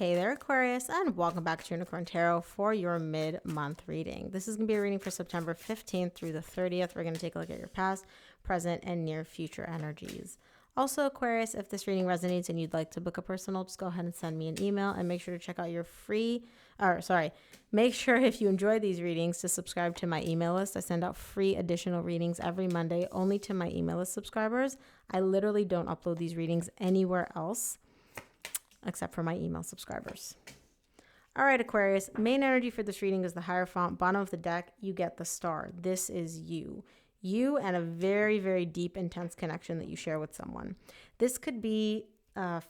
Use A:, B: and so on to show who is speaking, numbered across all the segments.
A: Hey there, Aquarius, and welcome back to Unicorn Tarot for your mid-month reading. This is going to be a reading for September 15th through the 30th. We're going to take a look at your past, present, and near future energies. Also, Aquarius, if this reading resonates and you'd like to book a personal, just go ahead and send me an email, and make sure to check out your make sure if you enjoy these readings to subscribe to my email list. I send out free additional readings every Monday only to my email list subscribers. I literally don't upload these readings anywhere else except for my email subscribers. All right, Aquarius, main energy for this reading is the Hierophant. Bottom of the deck, you get the Star. This is you. You and a very, very deep, intense connection that you share with someone. This could be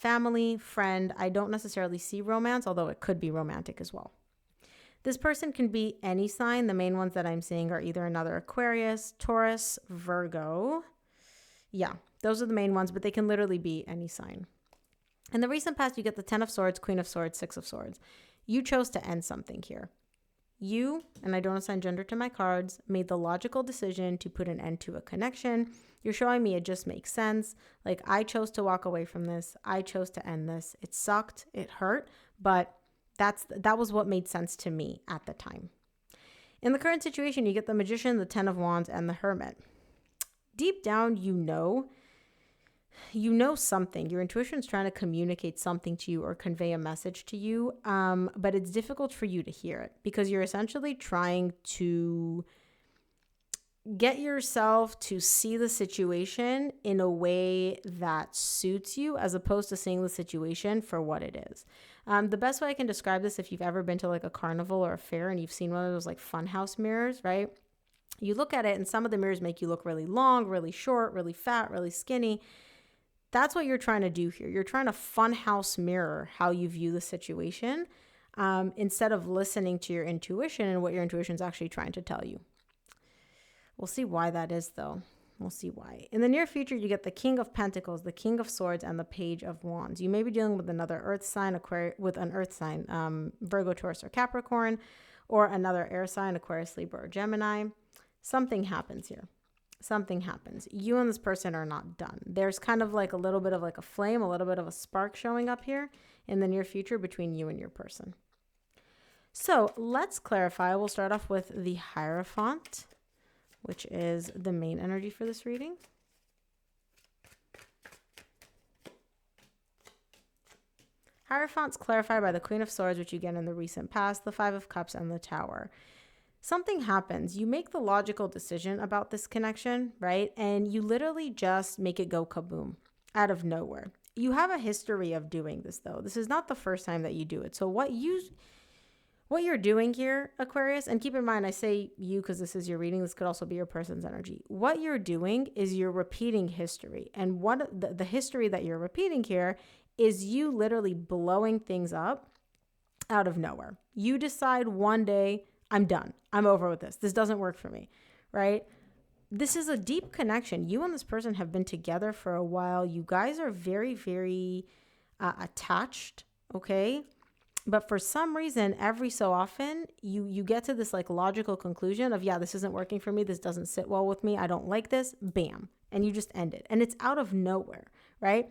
A: family, friend. I don't necessarily see romance, although it could be romantic as well. This person can be any sign. The main ones that I'm seeing are either another Aquarius, Taurus, Virgo. Yeah, those are the main ones, but they can literally be any sign. In the recent past, you get the 10 of Swords, Queen of Swords, 6 of Swords. You chose to end something here. You, and I don't assign gender to my cards, made the logical decision to put an end to a connection. You're showing me it just makes sense. Like, I chose to walk away from this. I chose to end this. It sucked. It hurt. But that was what made sense to me at the time. In the current situation, you get the Magician, the 10 of Wands, and the Hermit. Deep down, you know something. Your intuition is trying to communicate something to you or convey a message to you, but it's difficult for you to hear it because you're essentially trying to get yourself to see the situation in a way that suits you as opposed to seeing the situation for what it is. The best way I can describe this, if you've ever been to like a carnival or a fair and you've seen one of those like funhouse mirrors, right? You look at it and some of the mirrors make you look really long, really short, really fat, really skinny. That's what you're trying to do here. You're trying to funhouse mirror how you view the situation instead of listening to your intuition and what your intuition is actually trying to tell you. We'll see why that is, though. We'll see why. In the near future, you get the King of Pentacles, the King of Swords, and the Page of Wands. You may be dealing with another Earth sign, Virgo, Taurus, or Capricorn, or another air sign, Aquarius, Libra, or Gemini. Something happens here. Something happens. You and this person are not done. There's kind of like a little bit of like a flame, a little bit of a spark showing up here in the near future between you and your person. So let's clarify. We'll start off with the Hierophant, which is the main energy for this reading. Hierophant's clarified by the Queen of Swords, which you get in the recent past, the Five of Cups, and the Tower. Something happens. You make the logical decision about this connection, right? And you literally just make it go kaboom out of nowhere. You have a history of doing this, though. This is not the first time that you do it. So what you're doing here, Aquarius, and keep in mind, I say you because this is your reading. This could also be your person's energy. What you're doing is you're repeating history. And what the history that you're repeating here is you literally blowing things up out of nowhere. You decide one day, I'm done. I'm over with this. This doesn't work for me, right? This is a deep connection. You and this person have been together for a while. You guys are very, very attached, okay? But for some reason, every so often, you get to this like logical conclusion of, yeah, this isn't working for me. This doesn't sit well with me. I don't like this. Bam. And you just end it. And it's out of nowhere, right?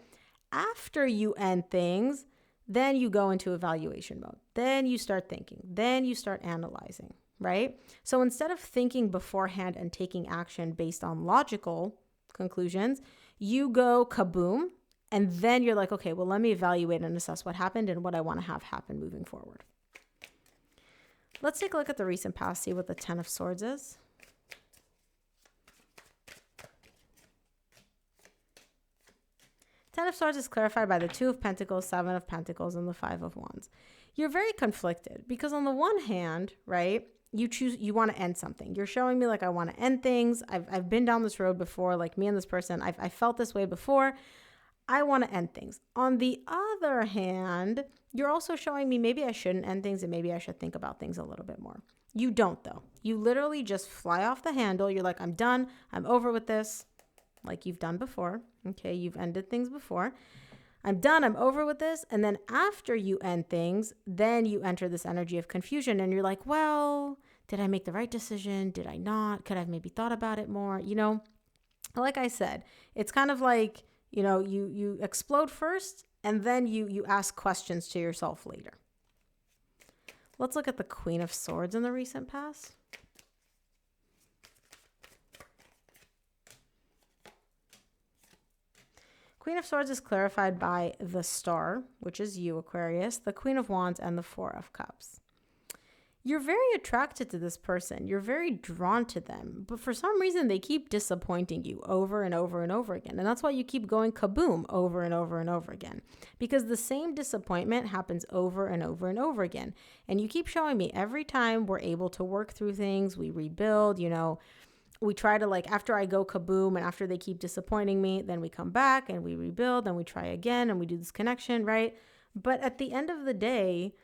A: After you end things, then you go into evaluation mode. Then you start thinking. Then you start analyzing, right? So instead of thinking beforehand and taking action based on logical conclusions, you go kaboom. And then you're like, okay, well, let me evaluate and assess what happened and what I want to have happen moving forward. Let's take a look at the recent past, see what the 10 of Swords is. Ten of Swords is clarified by the 2 of Pentacles, 7 of Pentacles, and the 5 of Wands. You're very conflicted because on the one hand, right, you want to end something. You're showing me like, I want to end things. I've been down this road before, like me and this person. I felt this way before. I want to end things. On the other hand, you're also showing me maybe I shouldn't end things and maybe I should think about things a little bit more. You don't, though. You literally just fly off the handle. You're like, I'm done. I'm over with this. Like you've done before. Okay, you've ended things before. I'm done. I'm over with this. And then after you end things, then you enter this energy of confusion and you're like, well, did I make the right decision? Did I not? Could I have maybe thought about it more? Like I said, it's kind of like, you explode first And then you ask questions to yourself later. Let's look at the Queen of Swords in the recent past. Queen of Swords is clarified by the Star, which is you, Aquarius, the Queen of Wands, and the Four of Cups. You're very attracted to this person. You're very drawn to them. But for some reason, they keep disappointing you over and over and over again. And that's why you keep going kaboom over and over and over again. Because the same disappointment happens over and over and over again. And you keep showing me every time we're able to work through things, we rebuild, we try to, like, after I go kaboom and after they keep disappointing me, then we come back and we rebuild and we try again and we do this connection, right? But at the end of the day,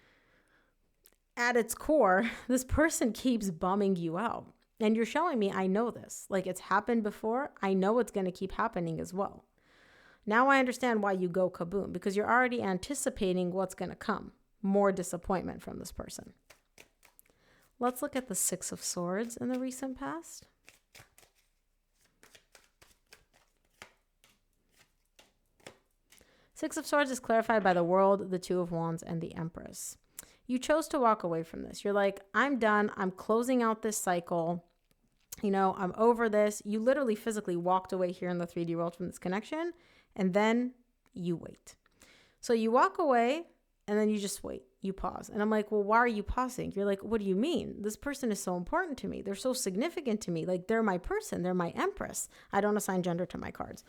A: at its core, this person keeps bumming you out. And you're showing me, I know this. Like, it's happened before. I know it's going to keep happening as well. Now I understand why you go kaboom, because you're already anticipating what's going to come. More disappointment from this person. Let's look at the Six of Swords in the recent past. Six of Swords is clarified by the World, the Two of Wands, and the Empress. You chose to walk away from this. You're like, I'm done. I'm closing out this cycle. I'm over this. You literally physically walked away here in the 3D world from this connection, and then you wait. So you walk away, and then you just wait. You pause. And I'm like, well, why are you pausing? You're like, what do you mean? This person is so important to me. They're so significant to me. Like, they're my person. They're my Empress. I don't assign gender to my cards.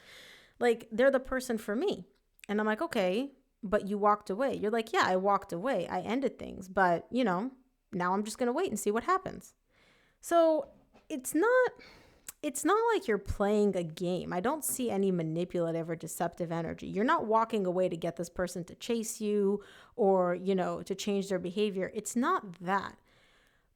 A: Like, they're the person for me. And I'm like, okay, but you walked away. You're like, yeah, I walked away. I ended things. But, now I'm just going to wait and see what happens. So it's not like you're playing a game. I don't see any manipulative or deceptive energy. You're not walking away to get this person to chase you or, to change their behavior. It's not that.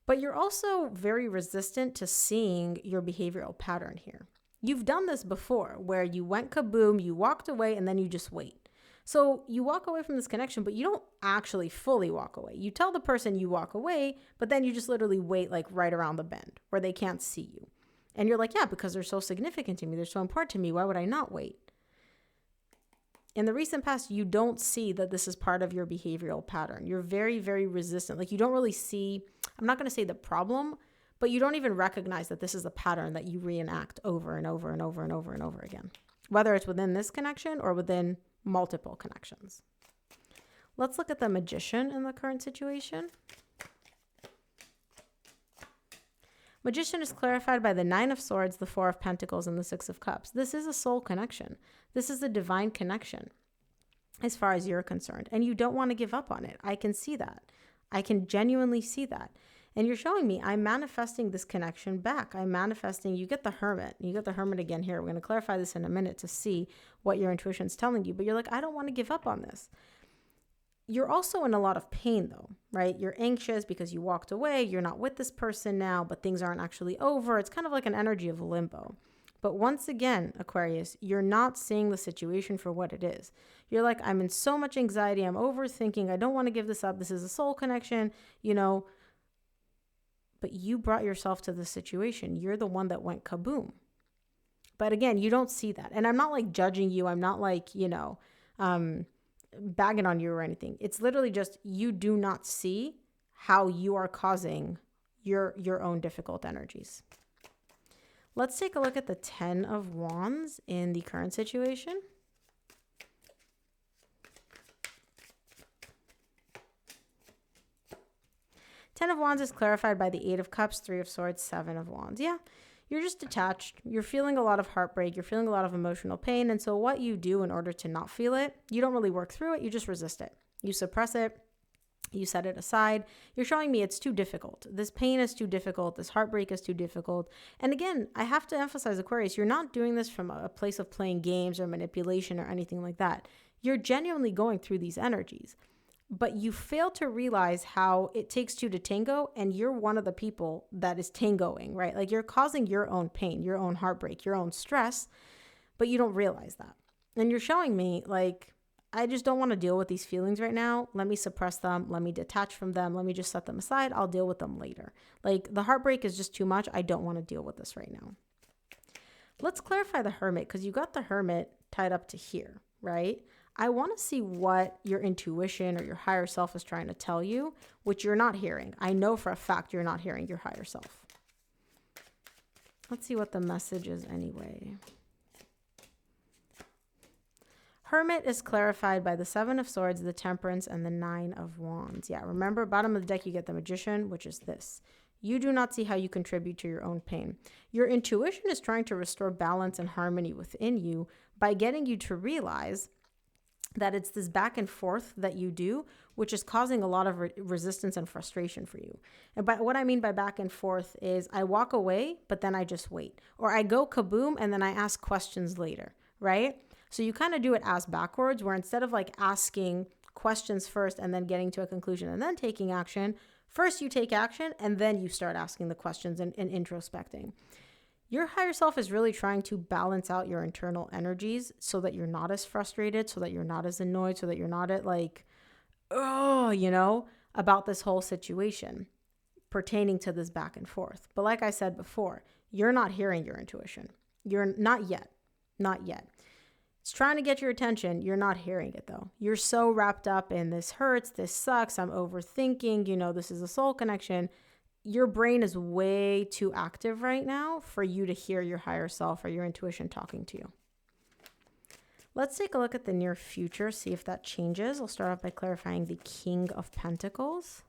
A: But you're also very resistant to seeing your behavioral pattern here. You've done this before where you went kaboom, you walked away, and then you just wait. So you walk away from this connection, but you don't actually fully walk away. You tell the person you walk away, but then you just literally wait like right around the bend where they can't see you. And you're like, yeah, because they're so significant to me. They're so important to me. Why would I not wait? In the recent past, you don't see that this is part of your behavioral pattern. You're very, very resistant. Like, you don't really see, I'm not going to say the problem, but you don't even recognize that this is a pattern that you reenact over and over and over and over and over again, whether it's within this connection or within multiple connections. Let's look at the Magician in the current situation. Magician is clarified by the Nine of Swords, the Four of Pentacles, and the Six of Cups. This is a soul connection. This is a divine connection as far as you're concerned. And you don't want to give up on it. I can see that. I can genuinely see that. And you're showing me I'm manifesting this connection back. I'm manifesting, you get the Hermit. You get the Hermit again here. We're going to clarify this in a minute to see what your intuition is telling you. But you're like, I don't want to give up on this. You're also in a lot of pain though, right? You're anxious because you walked away. You're not with this person now, but things aren't actually over. It's kind of like an energy of limbo. But once again, Aquarius, you're not seeing the situation for what it is. You're like, I'm in so much anxiety. I'm overthinking. I don't want to give this up. This is a soul connection, but you brought yourself to the situation. You're the one that went kaboom. But again, you don't see that. And I'm not like judging you. I'm not like, bagging on you or anything. It's literally just you do not see how you are causing your own difficult energies. Let's take a look at the 10 of Wands in the current situation. Ten of Wands is clarified by the Eight of Cups, Three of Swords, Seven of Wands. Yeah, you're just detached. You're feeling a lot of heartbreak. You're feeling a lot of emotional pain. And so what you do in order to not feel it, you don't really work through it. You just resist it. You suppress it. You set it aside. You're showing me it's too difficult. This pain is too difficult. This heartbreak is too difficult. And again, I have to emphasize, Aquarius, you're not doing this from a place of playing games or manipulation or anything like that. You're genuinely going through these energies. But you fail to realize how it takes two to tango, and you're one of the people that is tangoing, right? Like, you're causing your own pain, your own heartbreak, your own stress, but you don't realize that. And you're showing me, like, I just don't want to deal with these feelings right now. Let me suppress them. Let me detach from them. Let me just set them aside. I'll deal with them later. Like, the heartbreak is just too much. I don't want to deal with this right now. Let's clarify the Hermit, because you got the Hermit tied up to here, right? I want to see what your intuition or your higher self is trying to tell you, which you're not hearing. I know for a fact you're not hearing your higher self. Let's see what the message is anyway. Hermit is clarified by the Seven of Swords, the Temperance, and the Nine of Wands. Yeah, remember, bottom of the deck, you get the Magician, which is this. You do not see how you contribute to your own pain. Your intuition is trying to restore balance and harmony within you by getting you to realize that it's this back and forth that you do, which is causing a lot of resistance and frustration for you. And by what I mean by back and forth is I walk away, but then I just wait. Or I go kaboom, and then I ask questions later, right? So you kind of do it ass backwards, where instead of like asking questions first and then getting to a conclusion and then taking action, first you take action and then you start asking the questions and introspecting. Your higher self is really trying to balance out your internal energies so that you're not as frustrated, so that you're not as annoyed, so that you're not at like, oh, you know, about this whole situation pertaining to this back and forth. But like I said before, you're not hearing your intuition. You're not yet. It's trying to get your attention. You're not hearing it though. You're so wrapped up in this hurts, this sucks, I'm overthinking, you know, this is a soul connection. Your brain is way too active right now for you to hear your higher self or your intuition talking to you. Let's take a look at the near future, see if that changes. I'll start off by clarifying the King of Pentacles.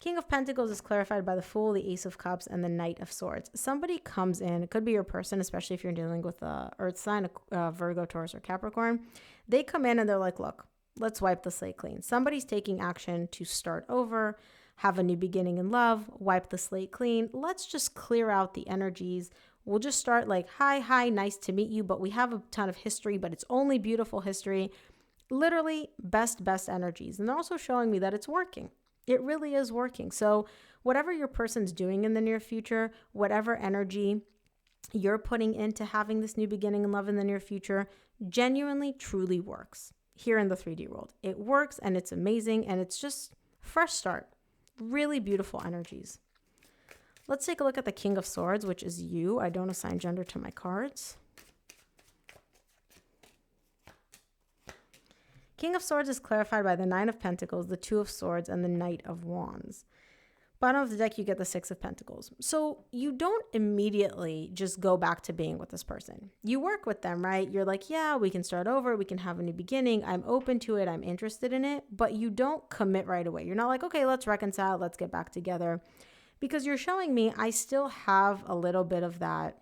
A: King of Pentacles is clarified by the Fool, the Ace of Cups, and the Knight of Swords. Somebody comes in, it could be your person, especially if you're dealing with a Earth sign, a Virgo, Taurus, or Capricorn. They come in and they're like, look, let's wipe the slate clean. Somebody's taking action to start over, have a new beginning in love, wipe the slate clean. Let's just clear out the energies. We'll just start like, hi, nice to meet you, but we have a ton of history, but it's only beautiful history. Literally best energies. And they're also showing me that it's working. It really is working. So whatever your person's doing in the near future, whatever energy you're putting into having this new beginning in love in the near future, genuinely, truly works. Here in the 3D world, it works and it's amazing and it's just fresh start. Really beautiful energies. Let's take a look at the King of Swords, which is you. I don't assign gender to my cards. King of Swords is clarified by the Nine of Pentacles, the Two of Swords, and the Knight of Wands. Bottom of the deck, you get the Six of Pentacles. So you don't immediately just go back to being with this person. You work with them, right? You're like, yeah, we can start over. We can have a new beginning. I'm open to it. I'm interested in it. But you don't commit right away. You're not like, okay, let's reconcile. Let's get back together. Because you're showing me I still have a little bit of that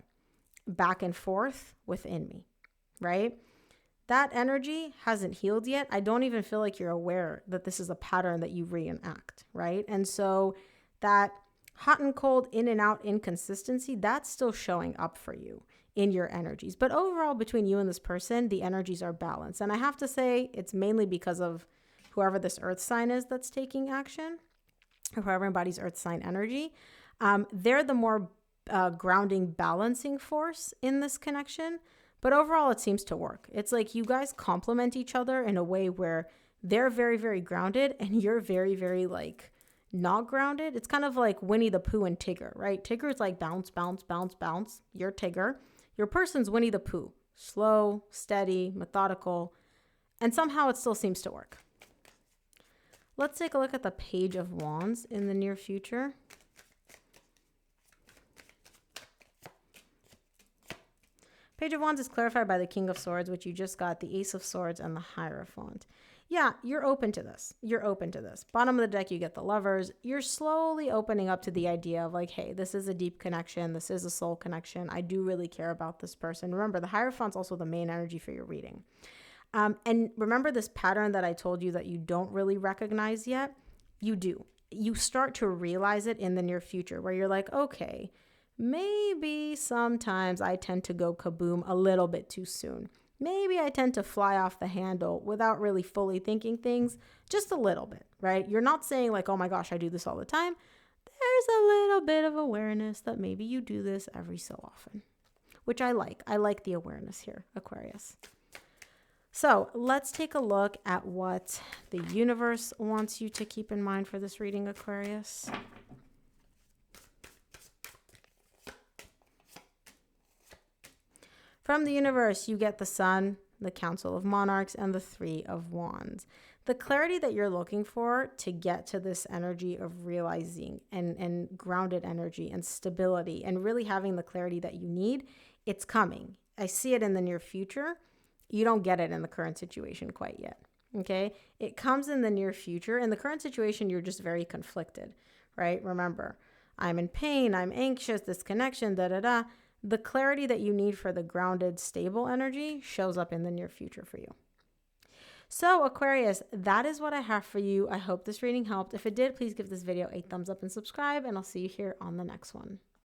A: back and forth within me, right? That energy hasn't healed yet. I don't even feel like you're aware that this is a pattern that you reenact, right? And so that hot and cold, in and out inconsistency, that's still showing up for you in your energies. But overall, between you and this person, the energies are balanced. And I have to say, it's mainly because of whoever this earth sign is that's taking action, or whoever embodies earth sign energy. They're the more grounding, balancing force in this connection. But overall, it seems to work. It's like you guys complement each other in a way where they're very, very grounded and you're very, very like not grounded. It's kind of like Winnie the Pooh and Tigger, right? Tigger's like bounce, bounce, bounce, bounce. You're Tigger. Your person's Winnie the Pooh. Slow, steady, methodical, and somehow it still seems to work. Let's take a look at the Page of Wands in the near future. Page of Wands is clarified by the King of Swords, which you just got, the Ace of Swords, and the Hierophant. Yeah, you're open to this. You're open to this. Bottom of the deck, you get the Lovers. You're slowly opening up to the idea of like, hey, this is a deep connection. This is a soul connection. I do really care about this person. Remember, the Hierophant's also the main energy for your reading. And remember this pattern that I told you that you don't really recognize yet? You do. You start to realize it in the near future where you're like, okay, maybe sometimes I tend to go kaboom a little bit too soon. Maybe I tend to fly off the handle without really fully thinking things, just a little bit, right? You're not saying like, oh my gosh, I do this all the time. There's a little bit of awareness that maybe you do this every so often, which I like. I like the awareness here, Aquarius. So let's take a look at what the universe wants you to keep in mind for this reading, Aquarius. From the universe, you get the Sun, the Council of Monarchs, and the Three of Wands. The clarity that you're looking for to get to this energy of realizing and grounded energy and stability and really having the clarity that you need, it's coming. I see it in the near future. You don't get it in the current situation quite yet. Okay? It comes in the near future. In the current situation, you're just very conflicted, right? Remember, I'm in pain, I'm anxious, this connection, da da da. The clarity that you need for the grounded, stable energy shows up in the near future for you. So Aquarius, that is what I have for you. I hope this reading helped. If it did, please give this video a thumbs up and subscribe, and I'll see you here on the next one.